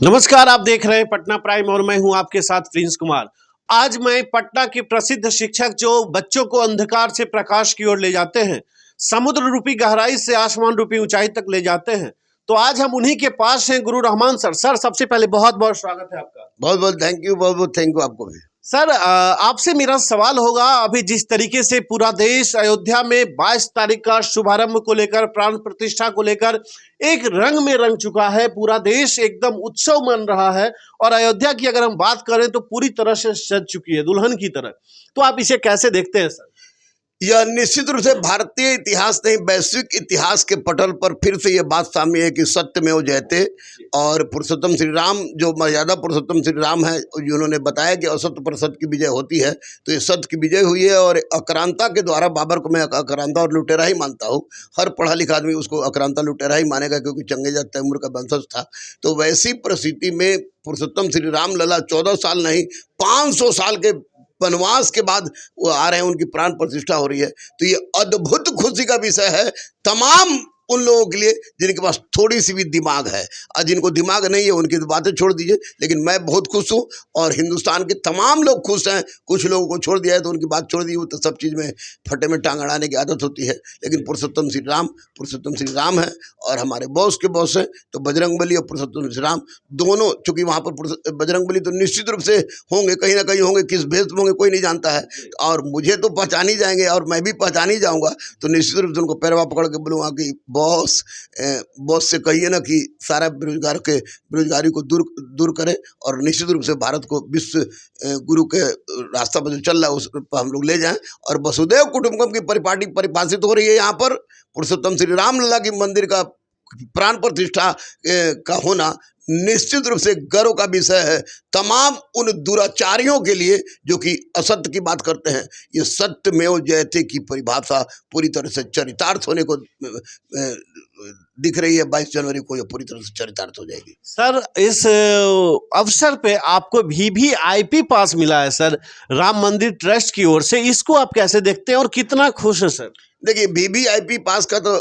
नमस्कार, आप देख रहे हैं पटना प्राइम और मैं हूं आपके साथ प्रिंस कुमार। आज मैं पटना के प्रसिद्ध शिक्षक जो बच्चों को अंधकार से प्रकाश की ओर ले जाते हैं, समुद्र रूपी गहराई से आसमान रूपी ऊंचाई तक ले जाते हैं, तो आज हम उन्हीं के पास हैं, गुरु रहमान सर। सर, सबसे पहले बहुत बहुत स्वागत है आपका। बहुत बहुत थैंक यू, बहुत बहुत थैंक यू आपको भी। सर, आपसे मेरा सवाल होगा, अभी जिस तरीके से पूरा देश अयोध्या में 22 तारीख का शुभारंभ को लेकर, प्राण प्रतिष्ठा को लेकर एक रंग में रंग चुका है, पूरा देश एकदम उत्सव मन रहा है। और अयोध्या की अगर हम बात करें तो पूरी तरह से सज चुकी है, दुल्हन की तरह। तो आप इसे कैसे देखते हैं सर? यह निश्चित रूप से भारतीय इतिहास नहीं, वैश्विक इतिहास के पटल पर फिर से यह बात सामने है कि सत्यमेव जयते। और पुरुषोत्तम श्री राम, जो मर्यादा पुरुषोत्तम श्री राम है, जिन्होंने बताया कि असत्य पर सत्य की विजय होती है, तो ये सत्य की विजय हुई है। और आक्रांता के द्वारा, बाबर को मैं आक्रांता और लुटेरा ही मानता हूँ। हर पढ़ा लिखा आदमी उसको आक्रांता लुटेरा ही मानेगा, क्योंकि चंगेजा तैमूर का वंशज था। तो वैसी परिस्थिति में पुरुषोत्तम श्री राम लला 14 साल नहीं 500 साल के वनवास के बाद वो आ रहे हैं, उनकी प्राण प्रतिष्ठा हो रही है। तो ये अद्भुत खुशी का विषय है तमाम उन लोगों के लिए जिनके पास थोड़ी सी भी दिमाग है। और जिनको दिमाग नहीं है उनकी तो बातें छोड़ दीजिए, लेकिन मैं बहुत खुश हूँ और हिंदुस्तान के तमाम लोग खुश हैं। कुछ लोगों को छोड़ दिया है तो उनकी बात छोड़ दी, वो तो सब चीज़ में फटे में टांग अड़ाने की आदत होती है। लेकिन पुरुषोत्तम श्री राम है और हमारे बॉस के बॉस हैं। तो बजरंगबली और पुरुषोत्तम श्री राम दोनों, चूँकि वहाँ पर बजरंगबली तो निश्चित रूप से होंगे, कहीं ना कहीं होंगे, किस भेष में होंगे कोई नहीं जानता है। और मुझे तो पहचान ही जाएंगे और मैं भी पहचान ही जाऊँगा। तो निश्चित रूप से उनको पैरवा पकड़ के बोलूँगा कि बॉस से कहिए ना कि सारा बेरोजगारी को दूर करें और निश्चित रूप से भारत को विश्व गुरु के रास्ता पर जो चल रहा है उस पर हम लोग ले जाएं। और वसुदेव कुटुंबकम की परिपाटी परिभाषित हो रही है यहाँ पर। पुरुषोत्तम श्री राम लला की मंदिर का प्राण प्रतिष्ठा का होना निश्चित रूप से गर्व का विषय है तमाम उन दुराचारियों के लिए जो कि असत्य की बात करते हैं। ये सत्यमेव जयते की परिभाषा पूरी तरह से चरितार्थ होने को दिख रही है। 22 जनवरी को ये पूरी तरह से चरितार्थ हो जाएगी। सर, इस अवसर पे आपको VVIP पास मिला है सर, राम मंदिर ट्रस्ट की ओर से। इसको आप कैसे देखते हैं और कितना खुश है सर? देखिए, VVIP पास का तो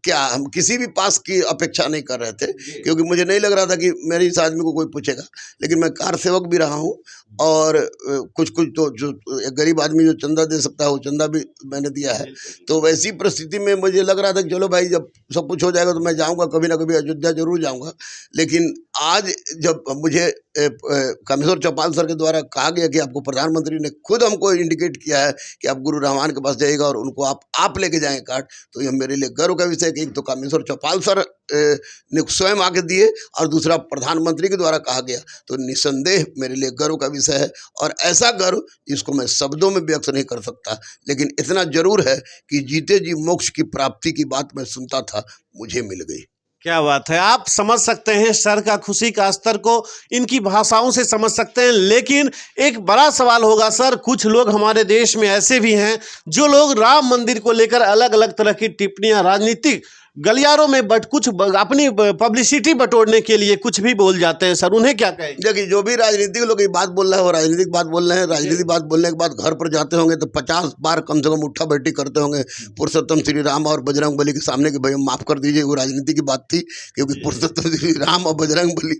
हम किसी भी पास की अपेक्षा नहीं कर रहे थे, क्योंकि मुझे नहीं लग रहा था कि मेरे इस आदमी को कोई पूछेगा। लेकिन मैं कार सेवक भी रहा हूँ और कुछ तो जो एक गरीब आदमी जो चंदा दे सकता है वो चंदा भी मैंने दिया है। तो वैसी परिस्थिति में मुझे लग रहा था कि चलो भाई, जब सब कुछ हो जाएगा तो मैं जाऊँगा, कभी ना कभी अयोध्या जरूर जाऊँगा। लेकिन आज जब मुझे कामेश्वर चौपाल सर के द्वारा कहा गया कि आपको प्रधानमंत्री ने खुद हमको इंडिकेट किया है कि आप गुरु रहमान के पास जाइएगा और उनको आप लेके जाएंगे कार्ड, तो ये मेरे लिए गर्व का विषय है कि एक तो कामेश्वर चौपाल सर ने स्वयं आके दिए और दूसरा प्रधानमंत्री के द्वारा कहा गया। तो निसंदेह मेरे लिए गर्व का विषय है। और ऐसा गर्व जिसको मैं शब्दों में व्यक्त नहीं कर सकता, लेकिन इतना जरूर है कि जीते जी मोक्ष की प्राप्ति की बात मैं सुनता था, मुझे मिल गई। क्या बात है! आप समझ सकते हैं सर का खुशी का स्तर को, इनकी भाषाओं से समझ सकते हैं। लेकिन एक बड़ा सवाल होगा सर, कुछ लोग हमारे देश में ऐसे भी हैं जो लोग राम मंदिर को लेकर अलग अलग तरह की टिप्पणियां राजनीतिक गलियारों में कुछ अपनी पब्लिसिटी बटोरने के लिए कुछ भी बोल जाते हैं सर, उन्हें क्या कहें? देखिए, जो भी राजनीतिक लोग ये बात बोल रहे हैं वो राजनीतिक बात बोल रहे हैं। राजनीतिक बात बोलने के बाद घर पर जाते होंगे तो 50 बार कम से कम उठा बैठी करते होंगे पुरुषोत्तम श्री राम और बजरंग बली के सामने कि भाई माफ़ कर दीजिए, वो राजनीति की बात थी। क्योंकि पुरुषोत्तम श्री राम और बजरंग बली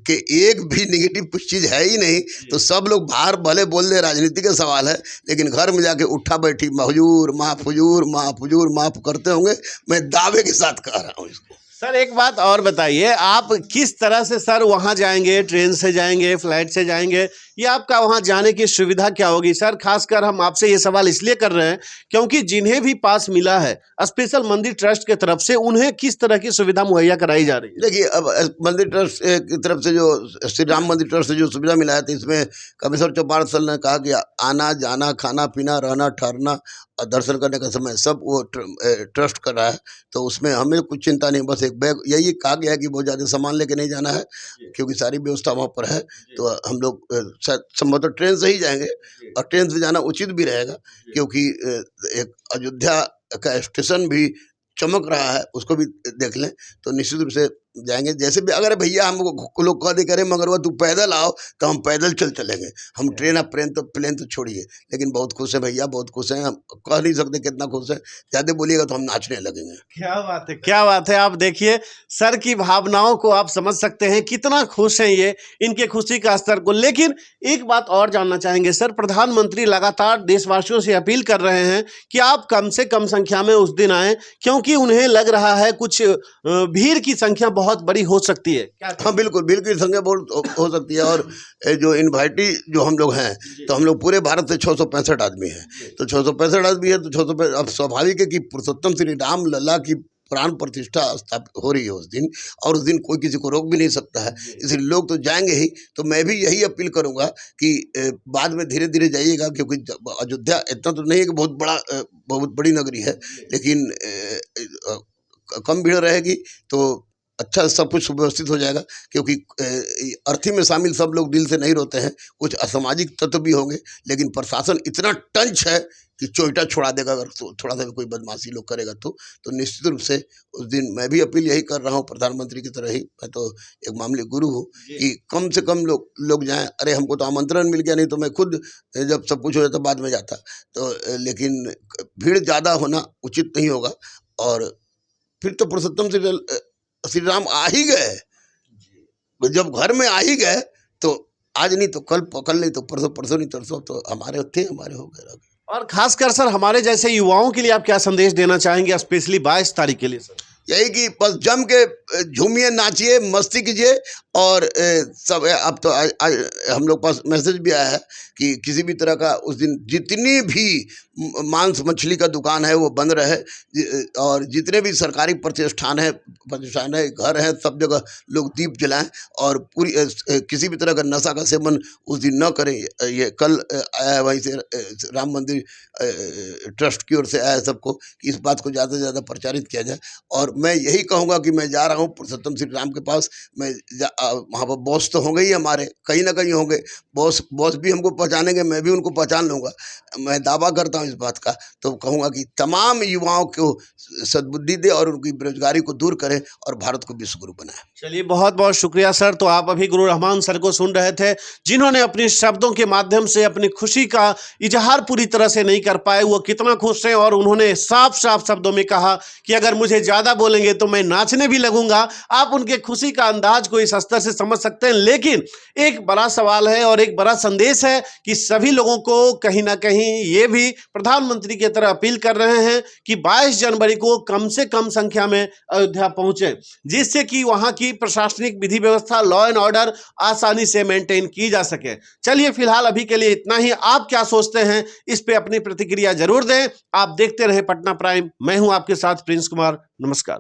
के एक भी निगेटिव कुछ चीज़ है ही नहीं। तो सब लोग बाहर भले बोल दे, राजनीति का सवाल है, लेकिन घर में जाके उठा बैठी हुजूर माफ़, हुजूर माफ़, हुजूर माफ़ करते होंगे। मैं दावे के साथ कह रहा हूँ इसको। सर, एक बात और बताइए, आप किस तरह से सर वहाँ जाएंगे? ट्रेन से जाएंगे, फ्लाइट से जाएंगे, या आपका वहाँ जाने की सुविधा क्या होगी सर? खासकर हम आपसे ये सवाल इसलिए कर रहे हैं क्योंकि जिन्हें भी पास मिला है स्पेशल मंदिर ट्रस्ट की तरफ से, उन्हें किस तरह की सुविधा मुहैया कराई जा रही है? देखिए, अब मंदिर ट्रस्ट की तरफ से जो श्री राम मंदिर ट्रस्ट से जो सुविधा मिला है, तो इसमें कामेश्वर चौपाल सर ने कहा कि आना जाना, खाना पीना, रहना ठहरना और दर्शन करने का समय सब वो ट्रस्ट कर रहा है। तो उसमें हमें कुछ चिंता नहीं, बस एक बैग, यही कहा गया है कि बहुत ज़्यादा सामान लेके नहीं जाना है क्योंकि सारी व्यवस्था वहाँ पर है। तो हम लोग शायद संभवतः ट्रेन से ही जाएंगे और ट्रेन से जाना उचित भी रहेगा, क्योंकि एक अयोध्या का स्टेशन भी चमक रहा है, उसको भी देख लें। तो निश्चित रूप से जाएंगे। जैसे भी अगर भैया हमको लोग कह दे करे मगर वो तू पैदल आओ तो हम पैदल चलेंगे। हम ट्रेन अब प्लेन तो छोड़िए, लेकिन बहुत खुश है भैया, बहुत खुश हैं। हम कह नहीं सकते कितना खुश है, ज़्यादा बोलिएगा तो हम नाचने लगेंगे। क्या बात है, क्या बात है। आप देखिए सर की भावनाओं को आप समझ सकते हैं, कितना खुश हैं ये, इनके खुशी का स्तर को। लेकिन एक बात और जानना चाहेंगे सर, प्रधानमंत्री लगातार देशवासियों से अपील कर रहे हैं कि आप कम से कम संख्या में उस दिन आएं, क्योंकि उन्हें लग रहा है कुछ भीड़ की संख्या बहुत बड़ी हो सकती है। हाँ बिल्कुल, भीड़ की संख्या बहुत हो सकती है। और जो इन्वाइटी जो हम लोग हैं, तो हम लोग पूरे भारत से 665 आदमी हैं। तो 665 आदमी है तो 665, अब स्वाभाविक है कि पुरुषोत्तम श्री राम लला की प्राण प्रतिष्ठा स्थापित हो रही है उस दिन, और उस दिन कोई किसी को रोक भी नहीं सकता है, इसलिए लोग तो जाएंगे ही। तो मैं भी यही अपील करूंगा कि बाद में धीरे धीरे जाइएगा, क्योंकि अयोध्या इतना तो नहीं है कि बहुत बड़ी नगरी है, लेकिन कम भीड़ रहेगी तो अच्छा सब कुछ सुव्यवस्थित हो जाएगा। क्योंकि अर्थी में शामिल सब लोग दिल से नहीं रोते हैं, कुछ असामाजिक तत्व भी होंगे, लेकिन प्रशासन इतना टंच है कि चोइटा छोड़ा देगा अगर थोड़ा सा भी कोई बदमाशी लोग करेगा तो निश्चित रूप से उस दिन मैं भी अपील यही कर रहा हूँ प्रधानमंत्री की तरह ही। मैं तो एक मामूली गुरु हूँ कि कम से कम लोग जाएं। अरे हमको तो आमंत्रण मिल गया, नहीं तो मैं खुद जब सब कुछ हो जाता बाद में जाता। तो लेकिन भीड़ ज़्यादा होना उचित नहीं होगा। और फिर तो पुरुषोत्तम श्री राम आ ही गए, जब घर में आ ही गए तो आज नहीं तो कल नहीं तो परसों नहीं तरसों तो हमारे हो गए। और खासकर सर हमारे जैसे युवाओं के लिए आप क्या संदेश देना चाहेंगे, स्पेशली 22 तारीख के लिए सर? यही कि बस जम के झूमिए, नाचिए, मस्ती कीजिए। और सब अब तो हम लोग पास मैसेज भी आया है कि किसी भी तरह का उस दिन जितनी भी मांस मछली का दुकान है वो बंद रहे, और जितने भी सरकारी प्रतिष्ठान है, घर हैं, सब जगह लोग दीप जलाएं, और पूरी किसी भी तरह का नशा का सेवन उस दिन न करें। ये कल आया वहीं से राम मंदिर ट्रस्ट की ओर से आया सबको कि इस बात को ज़्यादा से ज़्यादा प्रचारित किया जाए। और मैं यही कहूँगा कि मैं जा रहा हूँ पुरुषोत्तम श्री राम के पास। मैं वहाँ पर बॉस तो होंगे ही हमारे, कहीं ना कहीं होंगे बॉस भी हमको पहचानेंगे, मैं भी उनको पहचान लूँगा। मैं दावा करता हूँ इस बात का। तो कहूँगा कि तमाम युवाओं को सद्बुद्धि दे और उनकी बेरोजगारी को दूर करें और भारत को विश्व गुरु बनाए। चलिए बहुत बहुत शुक्रिया सर। तो आप अभी गुरु रहमान सर को सुन रहे थे, जिन्होंने अपने शब्दों के माध्यम से अपनी खुशी का इजहार पूरी तरह से नहीं कर पाए, वो कितना खुश हैं। और उन्होंने साफ साफ शब्दों में कहा कि अगर मुझे ज़्यादा बोलेंगे तो मैं नाचने भी लगूंगा। आप उनके खुशी का अंदाज को इस स्तर से समझ सकते हैं। लेकिन एक बड़ा सवाल है और एक बड़ा संदेश है कि सभी लोगों को कहीं ना कहीं ये भी प्रधानमंत्री की तरह अपील कर रहे हैं कि 22 जनवरी को कम से कम संख्या में अयोध्या पहुंचे, जिससे कि वहां की प्रशासनिक विधि व्यवस्था, लॉ एंड ऑर्डर आसानी से मेंटेन की जा सके। चलिए फिलहाल अभी के लिए इतना ही। आप क्या सोचते हैं इस पे अपनी प्रतिक्रिया जरूर दें। आप देखते रहे पटना प्राइम। मैं हूं आपके साथ प्रिंस कुमार। नमस्कार।